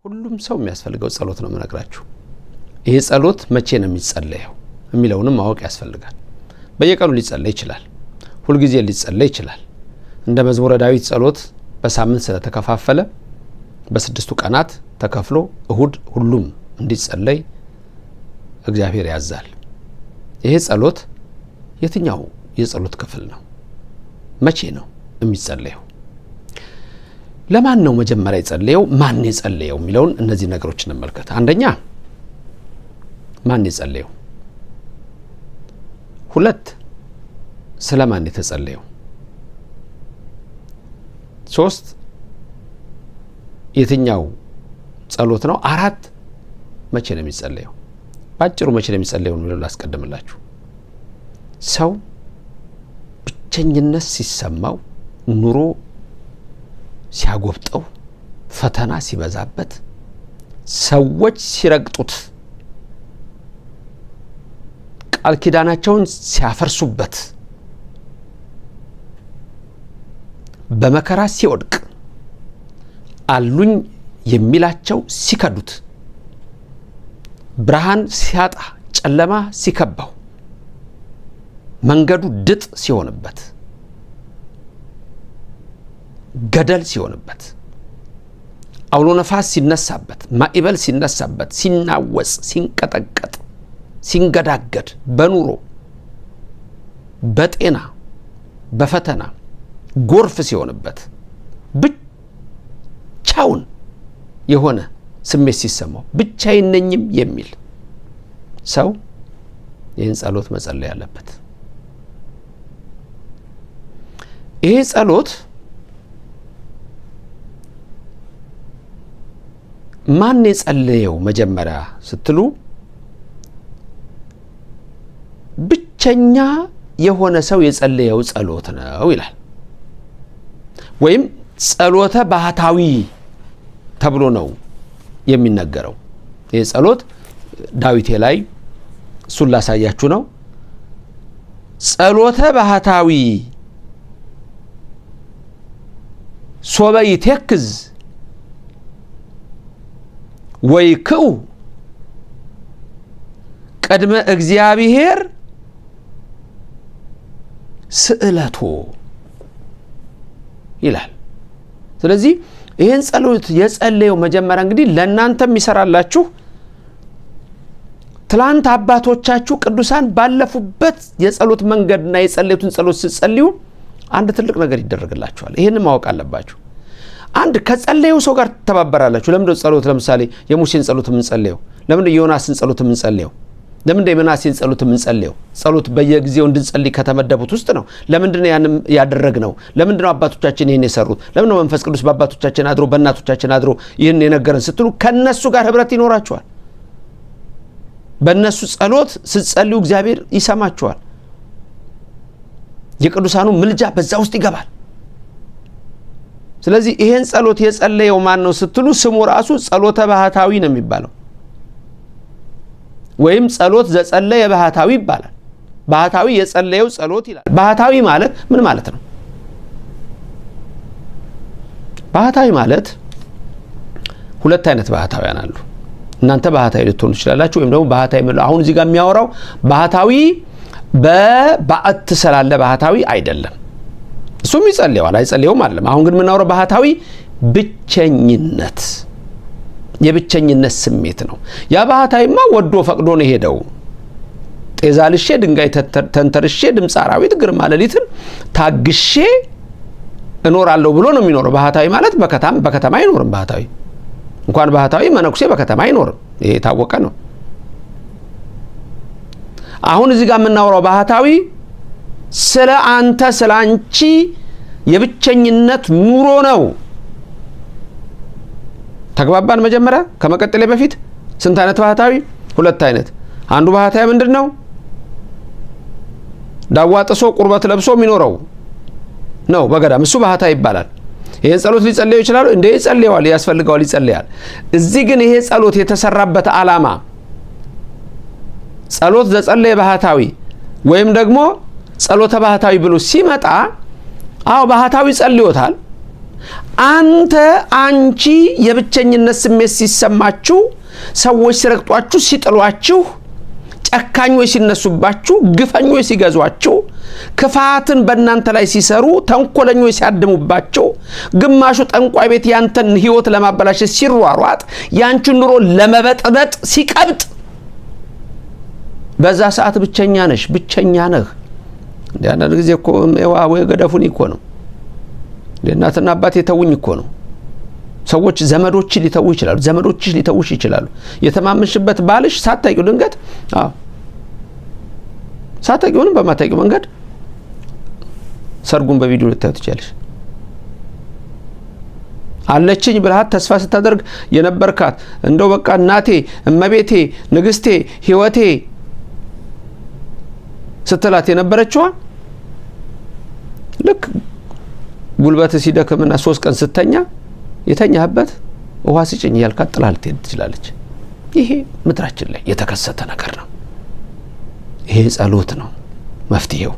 ሁሉም ሰው የሚያስፈልገው ጸሎት ነው መነግራችሁ። ይሄ ጸሎት መቼ ነው የሚጸለየው የሚለውንም ማወቅ ያስፈልጋል። በየቀኑ ሊጸለይ ይችላል፣ ሁሉ ጊዜ ሊጸለይ ይችላል። እንደ መዝሙረ ዳዊት ጸሎት በሳምንት ስለተከፋፈለ በስድስቱ ቀናት ተከፍሎ እሁድ ሁሉም እንዲጸለይ እግዚአብሔር ያዛል። ይሄ ጸሎት የትኛው የጸሎት ክፍል ነው? መቼ ነው የሚጸለየው? ለማን ነው መጀመሪያ የጸለየው? ማን የጸለየው የሚለውን እነዚህ ነገሮች እንመልከት። አንደኛ ማን የጸለየው? ሁለት ስለማን የተጸለየው? ሶስት የትኛው ጸሎት ነው? አራት መቼ ነው የሚጸለየው? ባጭሩ መቼ ነው የሚጸለየው የሚለውን ላስቀድምላችሁ። ሰው ብቸኝነት ሲሰማው፣ ኑሮ ሲያጎብጠው፣ ፈተና ሲበዛበት፣ ሰዎች ሲረግጡት፣ ቃል ኪዳናቸውን ሲያፈርሱበት፣ በመከራ ሲወድቅ፣ አሉኝ የሚላቸው ሲከዱት፣ ብርሃን ሲያጣ፣ ጨለማ ሲከባው፣ መንገዱ ድጥ ሲሆንበት፣ ገደል ሲሆንበት፣ አውሎ ነፋስ ሲነሳበት፣ ማዕበል ሲነሳበት፣ ሲናወጽ፣ ሲንቀጠቀጥ፣ ሲንገዳገድ፣ በኑሮ በጤና በፈተና ጎርፍ ሲሆንበት፣ ብቻውን የሆነ ስሜት ሲሰማው፣ ብቻዬን ነኝም የሚል ሰው ይህን ጸሎት መጸለይ አለበት። ይሄ ጸሎት ማን የጸለየው መጀመሪያ ስትሉ፣ ብቸኛ የሆነ ሰው የጸለየው ጸሎት ነው ይላል። ወይም ጸሎተ ባህታዊ ተብሎ ነው የሚነገረው። ይህ ጸሎት ዳዊቴ ላይ እሱን ላሳያችሁ ነው። ጸሎተ ባህታዊ ሶበ ይቴክዝ ወይክኡ ቅድመ እግዚአብሔር ስእለቶ ይላል። ስለዚህ ይህን ጸሎት የጸለየው መጀመሪያ እንግዲህ ለእናንተም ይሰራላችሁ። ትላንት አባቶቻችሁ ቅዱሳን ባለፉበት የጸሎት መንገድና የጸለዩትን ጸሎት ስትጸልዩ አንድ ትልቅ ነገር ይደረግላችኋል። ይህንን ማወቅ አለባችሁ። አንድ ከጸለየው ሰው ጋር ትተባበራላችሁ። ለምንድነው ጸሎት ለምሳሌ የሙሴን ጸሎት የምንጸልየው? ለምንድነው የዮናስን ጸሎት የምንጸልየው? ለምንድነው የምናሴን ጸሎት የምንጸልየው? ጸሎት በየጊዜው እንድንጸልይ ከተመደቡት ውስጥ ነው። ለምንድነው ያንም ያደረግነው? ለምንድነው አባቶቻችን ይህን የሰሩት? ለምንድነው መንፈስ ቅዱስ በአባቶቻችን አድሮ በእናቶቻችን አድሮ ይህን የነገረን ስትሉ ከነሱ ጋር ህብረት ይኖራችኋል። በእነሱ ጸሎት ስትጸልዩ እግዚአብሔር ይሰማችኋል። የቅዱሳኑ ምልጃ በዛ ውስጥ ይገባል። ስለዚህ ይሄን ጸሎት የጸለየው ማን ነው ስትሉ፣ ስሙ ራሱ ጸሎተ ባህታዊ ነው የሚባለው። ወይም ጸሎት ዘጸለየ ባህታዊ ይባላል። ባህታዊ የጸለየው ጸሎት ይላል። ባህታዊ ማለት ምን ማለት ነው? ባህታዊ ማለት ሁለት አይነት ባህታውያን አሉ። እናንተ ባህታዊ ልትሆኑ ትችላላችሁ። ወይም ደግሞ ባህታዊ ማለት አሁን እዚህ ጋር የሚያወራው ባህታዊ በባዕት ስላለ ባህታዊ አይደለም። እሱም ይጸልየዋል አይጸልየውም አይደለም። አሁን ግን የምናወራው ባህታዊ ብቸኝነት፣ የብቸኝነት ስሜት ነው። ያ ባህታዊማ ወዶ ፈቅዶ ነው ሄደው ጤዛ ልሼ ድንጋይ ተንተርሼ ድምፅ አራዊት ግርማ ሌሊትን ታግሼ እኖራለሁ ብሎ ነው የሚኖረው። ባህታዊ ማለት በከተማ አይኖርም። ባህታዊ እንኳን ባህታዊ መነኩሴ በከተማ አይኖርም። ይሄ የታወቀ ነው። አሁን እዚህ ጋር የምናወራው ባህታዊ ስለ አንተ ስለ አንቺ የብቸኝነት ኑሮ ነው። ተግባባን? መጀመሪያ ከመቀጠሌ በፊት ስንት አይነት ባህታዊ? ሁለት አይነት። አንዱ ባህታዊ ምንድን ነው? ዳዋ ጥሶ ቁርበት ለብሶ የሚኖረው ነው በገዳም። እሱ ባህታዊ ይባላል። ይሄን ጸሎት ሊጸልየው ይችላል እንዴ? ይጸልየዋል፣ ያስፈልገዋል፣ ይጸልያል። እዚህ ግን ይሄ ጸሎት የተሰራበት ዓላማ ጸሎት ዘጸለየ ባህታዊ ወይም ደግሞ ጸሎተ ባህታዊ ብሎ ሲመጣ አዎ ባህታዊ ጸልዮታል። አንተ አንቺ የብቸኝነት ስሜት ሲሰማችሁ፣ ሰዎች ሲረግጧችሁ፣ ሲጥሏችሁ፣ ጨካኞች ሲነሱባችሁ፣ ግፈኞች ሲገዟችሁ፣ ክፋትን በእናንተ ላይ ሲሰሩ፣ ተንኮለኞች ሲያድሙባችሁ፣ ግማሹ ጠንቋይ ቤት ያንተን ህይወት ለማበላሸት ሲሯሯጥ፣ ያንቺን ኑሮ ለመበጥበጥ ሲቀብጥ፣ በዛ ሰዓት ብቸኛ ነሽ፣ ብቸኛ ነህ። አንዳንድ ጊዜ እኮ ወይ ገደፉን እኮ ነው እናትና አባቴ ተውኝ እኮ ነው። ሰዎች ዘመዶች ሊተው ይችላሉ፣ ዘመዶችሽ ሊተውሽ ይችላሉ። የተማመንሽበት ባልሽ ሳታውቂው ድንገት ሳታውቂውንም በማታውቂው መንገድ ሰርጉን በቪዲዮ ልታዩ ትችላለሽ። አለችኝ ብለሃት ተስፋ ስታደርግ የነበርካት እንደው በቃ እናቴ፣ እመቤቴ፣ ንግስቴ፣ ህይወቴ ስትላት የነበረችዋ ልክ ጉልበት ሲደክምና 3 ቀን ስተኛ የተኛህበት ውሃ ሲጭኝ ያልካት ጥላ ልትሄድ ትችላለች። ይሄ ምድራችን ላይ የተከሰተ ነገር ነው። ይሄ ጸሎት ነው መፍትሄው።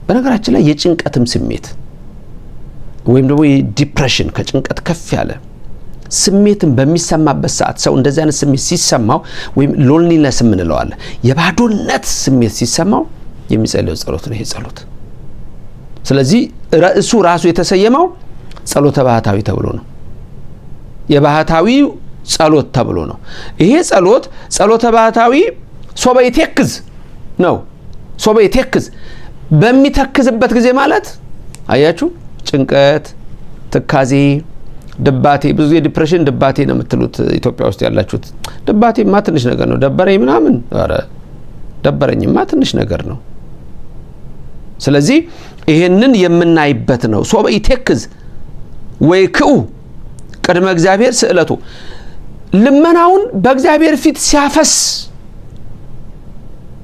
በነገራችን ላይ የጭንቀትም ስሜት ወይም ደግሞ የዲፕሬሽን ከጭንቀት ከፍ ያለ ስሜትን በሚሰማበት ሰዓት ሰው እንደዚህ አይነት ስሜት ሲሰማው ወይም ሎንሊነስ የምንለው አለ፣ የባዶነት ስሜት ሲሰማው የሚጸልየው ጸሎት ነው ይሄ ጸሎት። ስለዚህ ርዕሱ ራሱ የተሰየመው ጸሎተ ባህታዊ ተብሎ ነው። የባህታዊው ጸሎት ተብሎ ነው። ይሄ ጸሎት ጸሎተ ባህታዊ ሶበ ይተክዝ ነው። ሶበ ይተክዝ በሚተክዝበት ጊዜ ማለት አያችሁ፣ ጭንቀት፣ ትካዜ፣ ድባቴ። ብዙ የዲፕሬሽን ድባቴ ነው የምትሉት ኢትዮጵያ ውስጥ ያላችሁት። ድባቴማ ትንሽ ነገር ነው። ደበረኝ ምናምን፣ ኧረ ደበረኝማ ትንሽ ነገር ነው። ስለዚህ ይሄንን የምናይበት ነው። ሶበ ይተክዝ ወይ ክኡ ቅድመ እግዚአብሔር ስዕለቱ፣ ልመናውን በእግዚአብሔር ፊት ሲያፈስ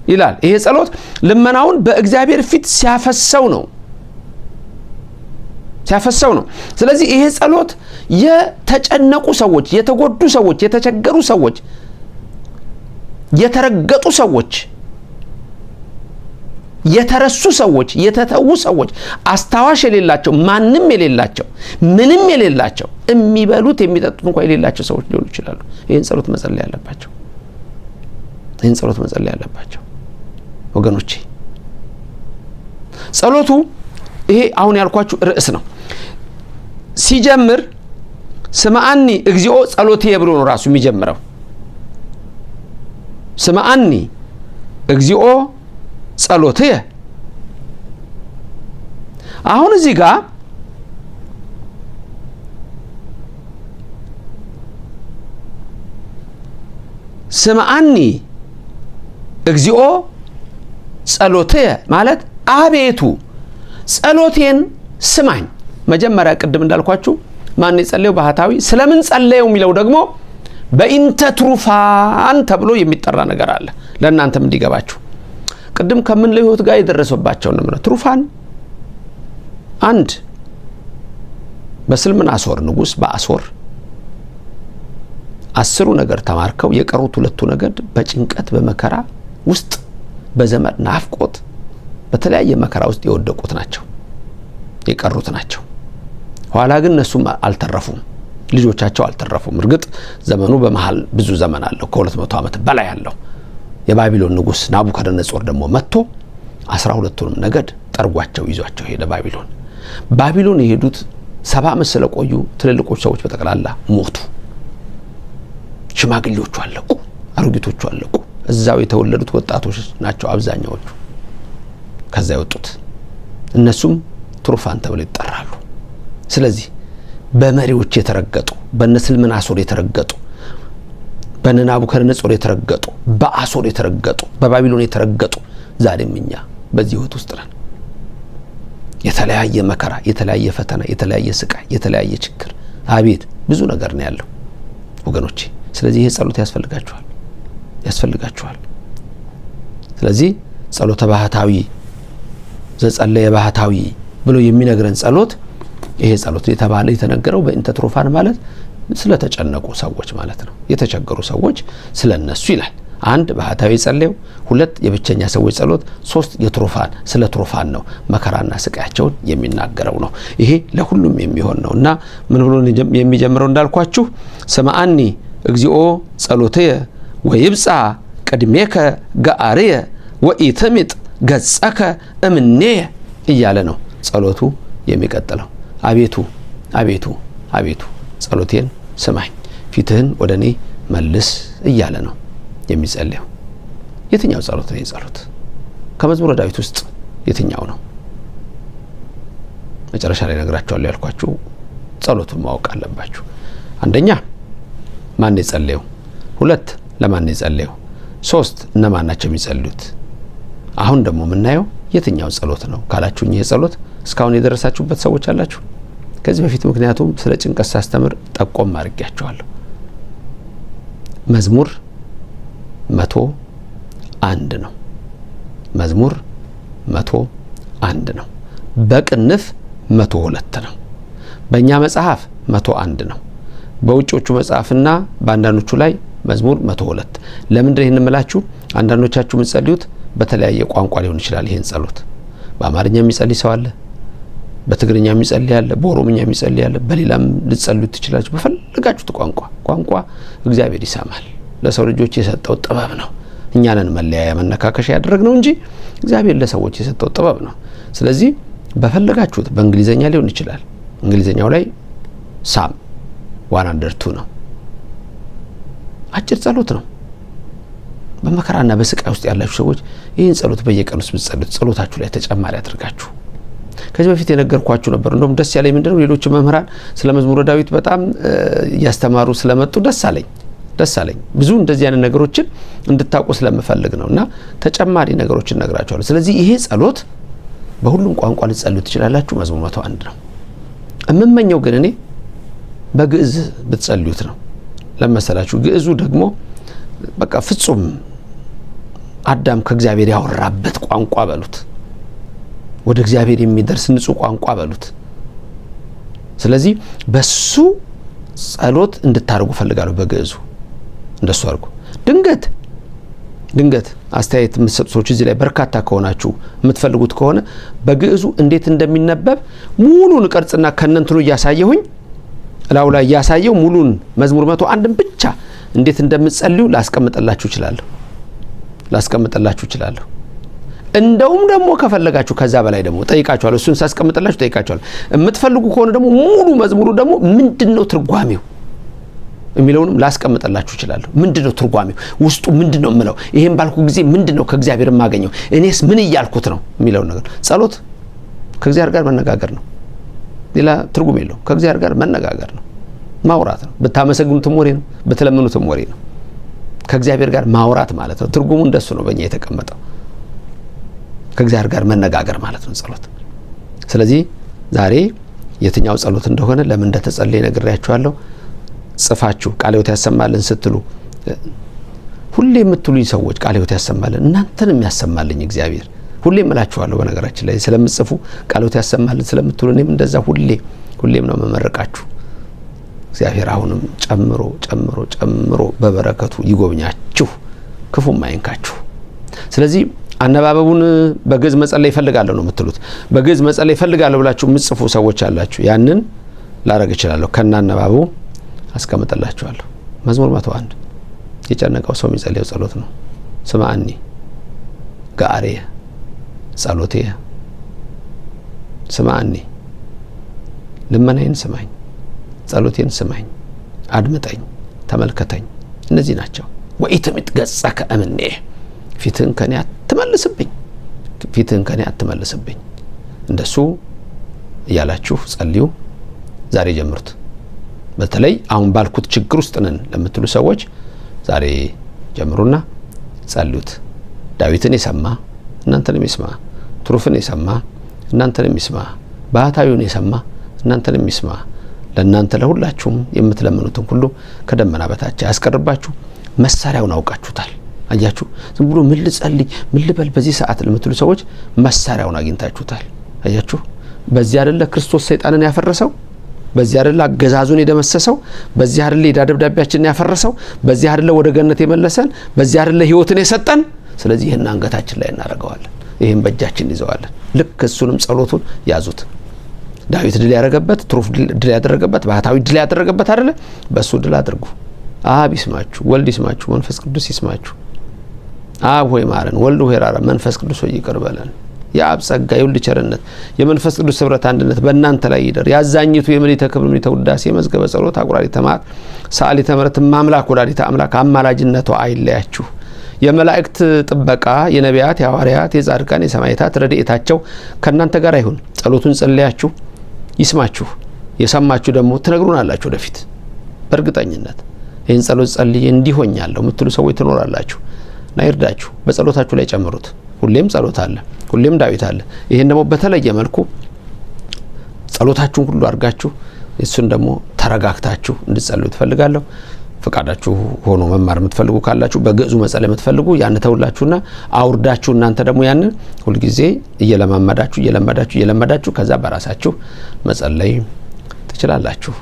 ይላል። ይሄ ጸሎት ልመናውን በእግዚአብሔር ፊት ሲያፈሰው ነው። ስለዚህ ይሄ ጸሎት የተጨነቁ ሰዎች፣ የተጎዱ ሰዎች፣ የተቸገሩ ሰዎች፣ የተረገጡ ሰዎች፣ የተረሱ ሰዎች፣ የተተዉ ሰዎች፣ አስታዋሽ የሌላቸው፣ ማንም የሌላቸው፣ ምንም የሌላቸው፣ የሚበሉት የሚጠጡት እንኳን የሌላቸው ሰዎች ሊሆኑ ይችላሉ። ይሄን ጸሎት መጸለይ ያለባቸው ወገኖቼ። ጸሎቱ ይሄ አሁን ያልኳችሁ ርዕስ ነው። ሲጀምር ስምዐኒ እግዚኦ ጸሎትየ ብሎ ነው ራሱ የሚጀምረው። ስምዐኒ እግዚኦ ጸሎትየ። አሁን እዚህ ጋር ስምዐኒ እግዚኦ ጸሎትየ ማለት አቤቱ ጸሎቴን ስማኝ። መጀመሪያ ቅድም እንዳልኳችሁ ማን የጸለየው? ባህታዊ። ስለምን ጸለየው የሚለው ደግሞ በኢንተ ትሩፋን ተብሎ የሚጠራ ነገር አለ። ለእናንተም እንዲገባችሁ ቅድም ከምንለው ህይወት ጋር የደረሰባቸው ነው። ትሩፋን አንድ በስልምናሶር ንጉስ በአሶር 10 ነገር ተማርከው የቀሩት 2 ነገድ በጭንቀት በመከራ ውስጥ በዘመድ ናፍቆት በተለያየ መከራ ውስጥ የወደቁት ናቸው፣ የቀሩት ናቸው። ኋላ ግን እነሱም አልተረፉም፣ ልጆቻቸው አልተረፉም። እርግጥ ዘመኑ በመሃል ብዙ ዘመን አለው፣ ከ200 ዓመት በላይ አለው። የባቢሎን ንጉስ ናቡከደነጾር ደግሞ መጥቶ 12ቱንም ነገድ ጠርጓቸው ይዟቸው ሄደ ባቢሎን የሄዱት 70 ዓመት ስለቆዩ ትልልቆች ሰዎች በጠቅላላ ሞቱ። ሽማግሌዎቹ አለቁ፣ አሮጊቶቹ አለቁ። እዛው የተወለዱት ወጣቶች ናቸው አብዛኛዎቹ ከዛ የወጡት። እነሱም ትሩፋን ተብለው ይጠራሉ። ስለዚህ በመሪዎች የተረገጡ፣ በነስልምናሶር የተረገጡ፣ በናቡከደነጾር የተረገጡ፣ በአሶር የተረገጡ፣ በባቢሎን የተረገጡ፣ ዛሬም እኛ በዚህ ህይወት ውስጥ ነን። የተለያየ መከራ፣ የተለያየ ፈተና፣ የተለያየ ስቃይ፣ የተለያየ ችግር፣ አቤት ብዙ ነገር ነው ያለው ወገኖቼ። ስለዚህ ይሄ ጸሎት ያስፈልጋችኋል። ስለዚህ ጸሎተ ባህታዊ ዘጸለየ ባህታዊ ብሎ የሚነግረን ጸሎት ይሄ ጸሎት የተባለ የተነገረው በእንተ ትሩፋን ማለት ስለተጨነቁ ሰዎች ማለት ነው። የተቸገሩ ሰዎች ስለነሱ ይላል። 1 ባህታዊ ጸለየው፣ 2 የብቸኛ ሰዎች ጸሎት፣ 3 የትሩፋን ስለ ትሩፋን ነው መከራና ስቃያቸውን የሚናገረው ነው። ይሄ ለሁሉም የሚሆን ነው እና ምን ብሎ የሚጀምረው እንዳልኳችሁ ሰማአኒ እግዚኦ ጸሎትየ ወይብጻ ቅድሜከ ገአርየ ወኢትምጥ ገጸከ እምኔ እያለ ነው ጸሎቱ የሚቀጥለው። አቤቱ አቤቱ አቤቱ ጸሎቴን ስማኝ፣ ፊትህን ወደ እኔ መልስ እያለ ነው የሚጸልየው። የትኛው ጸሎት ነው የጸሎት? ከመዝሙረ ዳዊት ውስጥ የትኛው ነው? መጨረሻ ላይ ነግራችኋለሁ ያልኳችሁ ጸሎቱን ማወቅ አለባችሁ። አንደኛ ማን ነው የጸለየው? 2 ለማን ነው የጸለየው? 3 እነማን ናቸው የሚጸልዩት? አሁን ደግሞ የምናየው የትኛው ጸሎት ነው ካላችሁኝ፣ ይሄ ጸሎት እስካሁን የደረሳችሁበት ሰዎች አላችሁ? ከዚህ በፊት ምክንያቱም ስለ ጭንቀት ሳስተምር ጠቆም አድርጌያችኋለሁ። መዝሙር 101 ነው። መዝሙር 101 ነው። በቅንፍ 102 ነው። በእኛ መጽሐፍ 101 ነው። በውጮቹ መጽሐፍና በአንዳንዶቹ ላይ መዝሙር 102። ለምንድን ይህን እምላችሁ? አንዳንዶቻችሁ የምትጸልዩት በተለያየ ቋንቋ ሊሆን ይችላል። ይህን ጸሎት በአማርኛ የሚጸልይ ሰው አለ፣ በትግርኛ የሚጸልይ አለ፣ በኦሮምኛ የሚጸልይ አለ፣ በሌላም ልትጸልዩት ትችላላችሁ። በፈለጋችሁት ቋንቋ እግዚአብሔር ይሰማል። ለሰው ልጆች የሰጠው ጥበብ ነው። እኛንን መለያያ መነካከሻ ያደረግነው እንጂ እግዚአብሔር ለሰዎች የሰጠው ጥበብ ነው። ስለዚህ በፈለጋችሁት በእንግሊዘኛ ሊሆን ይችላል። እንግሊዘኛው ላይ ሳም 102 ነው። አጭር ጸሎት ነው። በመከራና በስቃይ ውስጥ ያላችሁ ሰዎች ይህን ጸሎት በየቀኑ ብትጸልዩት ጸሎታችሁ ላይ ተጨማሪ አድርጋችሁ። ከዚህ በፊት የነገርኳችሁ ነበር። እንደውም ደስ ያለኝ ምንድነው ሌሎች መምህራን ስለ መዝሙረ ዳዊት በጣም ያስተማሩ ስለመጡ ደስ አለኝ። ብዙ እንደዚህ አይነት ነገሮችን እንድታውቁ ስለምፈልግ ነውና ተጨማሪ ነገሮችን ነግራችኋለሁ። ስለዚህ ይሄ ጸሎት በሁሉም ቋንቋ ልትጸልዩ ትችላላችሁ። መዝሙር 101 ነው። እምመኘው ግን እኔ በግዕዝ ብትጸልዩት ነው። ለመሰላችሁ ግዕዙ ደግሞ በቃ ፍጹም አዳም ከእግዚአብሔር ያወራበት ቋንቋ በሉት፣ ወደ እግዚአብሔር የሚደርስ ንጹህ ቋንቋ በሉት። ስለዚህ በሱ ጸሎት እንድታርጉ ፈልጋለሁ። በግዕዙ እንደሱ አርጉ። ድንገት አስተያየት የምትሰጡ ሰዎች እዚህ ላይ በርካታ ከሆናችሁ የምትፈልጉት ከሆነ በግዕዙ እንዴት እንደሚነበብ ሙሉን ቅርጽና ከነንትኑ እያሳየሁኝ እላው ላይ እያሳየው ሙሉን መዝሙር 101ን ብቻ እንዴት እንደምትጸልዩ ላስቀምጥላችሁ እችላለሁ። እንደውም ደግሞ ከፈለጋችሁ ከዛ በላይ ደግሞ ጠይቃችኋለሁ። እሱን ሳስቀምጥላችሁ ጠይቃችኋለሁ። የምትፈልጉ ከሆነ ደግሞ ሙሉ መዝሙሩ ደግሞ ምንድነው ትርጓሜው የሚለውንም ላስቀምጥላችሁ እችላለሁ። ምንድነው ትርጓሜው? ውስጡ ምንድነው ምለው? ይሄን ባልኩ ጊዜ ምንድነው ከእግዚአብሔር የማገኘው? እኔስ ምን እያልኩት ነው የሚለው ነገር። ጸሎት ከእግዚአብሔር ጋር መነጋገር ነው። ሌላ ትርጉም የለውም። ከእግዚአብሔር ጋር መነጋገር ነው፣ ማውራት ነው። ብታመሰግኑትም ወሬ ነው፣ ብትለምኑትም ወሬ ነው። ከእግዚአብሔር ጋር ማውራት ማለት ነው። ትርጉሙ እንደሱ ነው በእኛ የተቀመጠው። ከእግዚአብሔር ጋር መነጋገር ማለት ነው ጸሎት። ስለዚህ ዛሬ የትኛው ጸሎት እንደሆነ ለምን እንደተጸለየ ነግሬያችኋለሁ። ጽፋችሁ ቃለ ሕይወት ያሰማልን ስትሉ ሁሌ የምትሉኝ ሰዎች ቃለ ሕይወት ያሰማልን እናንተንም ያሰማልኝ እግዚአብሔር። ሁሌ እምላችኋለሁ በነገራችን ላይ ስለምትጽፉ ቃለ ሕይወት ያሰማልን ስለምትሉ እኔም እንደዛ ሁሌም ነው መመረቃችሁ። እግዚአብሔር አሁንም ጨምሮ በበረከቱ ይጎብኛችሁ፣ ክፉም አይንካችሁ። ስለዚህ አነባበቡን በግዕዝ መጸለይ ይፈልጋለሁ ነው የምትሉት። በግዕዝ መጸለይ ይፈልጋለሁ ብላችሁ የምትጽፉ ሰዎች አላችሁ። ያንን ላረግ እችላለሁ፣ ከናነባበቡ አስቀምጥላችኋለሁ። መዝሙር 101 የጨነቀው ሰው የሚጸልየው ጸሎት ነው። ስማአኒ ገአርየ ጸሎትየ፣ ስማአኒ ልመናዬን ስማኝ፣ ጸሎቴን ስማኝ፣ አድምጠኝ፣ ተመልከተኝ። እነዚህ ናቸው። ወኢትምጥ ገጸከ እምኔ፣ ፊትህን ከኔ አትመልስብኝ። እንደሱ እያላችሁ ጸልዩ። ዛሬ ጀምሩት። በተለይ አሁን ባልኩት ችግር ውስጥ ነን ለምትሉ ሰዎች ዛሬ ጀምሩና ጸልዩት። ዳዊትን የሰማ እናንተንም ይስማ፣ ትሩፍን የሰማ እናንተንም ይስማ፣ ባህታዊውን የሰማ እናንተንም ይስማ። ለእናንተ ለሁላችሁም የምትለምኑትን ሁሉ ከደመና በታች ያስቀርባችሁ። መሳሪያውን አውቃችሁታል። አያችሁ፣ ዝም ብሎ ምን ልጸልይ ምን ልበል በዚህ ሰዓት ለምትሉ ሰዎች መሳሪያውን አግኝታችሁታል። አያችሁ፣ በዚህ አይደለ ክርስቶስ ሰይጣንን ያፈረሰው? በዚህ አይደለ አገዛዙን የደመሰሰው፣ በዚህ አይደለ የዕዳ ደብዳቤያችንን ያፈረሰው፣ በዚህ አይደለ ወደ ገነት የመለሰን፣ በዚህ አይደለ ህይወትን የሰጠን። ስለዚህ ይሄን አንገታችን ላይ እናደርገዋለን፣ ይሄን በእጃችን ይዘዋለን። ልክ እሱንም ጸሎቱን ያዙት። ዳዊት ድል ያደረገበት፣ ትሩፍ ድል ያደረገበት፣ ባህታዊ ድል ያደረገበት አይደለ? በሱ ድል አድርጉ። አብ ይስማችሁ፣ ወልድ ይስማችሁ፣ መንፈስ ቅዱስ ይስማችሁ። አብ ሆይ ማረን፣ ወልድ ሆይ ራራ፣ መንፈስ ቅዱስ ሆይ ይቅር በለን። የአብ ጸጋ፣ የወልድ ቸርነት፣ የመንፈስ ቅዱስ ህብረት አንድነት በእናንተ ላይ ይደር። ያዛኝቱ የምልዕተ ክብር ምልዕተ ውዳሴ መዝገበ ጸሎት አቁራሪተ መዓት ሰዓሊተ ምሕረት እማምላክ ወላዲተ አምላክ አማላጅነቷ አይለያችሁ። የመላእክት ጥበቃ፣ የነቢያት፣ የሐዋርያት፣ የጻድቃን፣ የሰማዕታት ረድኤታቸው ከእናንተ ጋር ይሁን። ጸሎቱን ጸልያችሁ ይስማችሁ። የሰማችሁ ደግሞ ትነግሩናላችሁ ወደፊት በእርግጠኝነት ይህን ጸሎት ጸልዬ እንዲሆኛለሁ የምትሉ ሰዎች ትኖራላችሁ እና ይርዳችሁ። በጸሎታችሁ ላይ ጨምሩት። ሁሌም ጸሎት አለ፣ ሁሌም ዳዊት አለ። ይሄን ደግሞ በተለየ መልኩ ጸሎታችሁን ሁሉ አድርጋችሁ እሱን ደግሞ ተረጋግታችሁ እንድትጸልዩ ትፈልጋለሁ። ፈቃዳችሁ ሆኖ መማር የምትፈልጉ ካላችሁ በግዕዙ መጸለይ የምትፈልጉ ያን ተውላችሁና አውርዳችሁ እናንተ ደግሞ ያንን ሁልጊዜ እየለማመዳችሁ ከዛ በራሳችሁ መጸለይ ትችላላችሁ።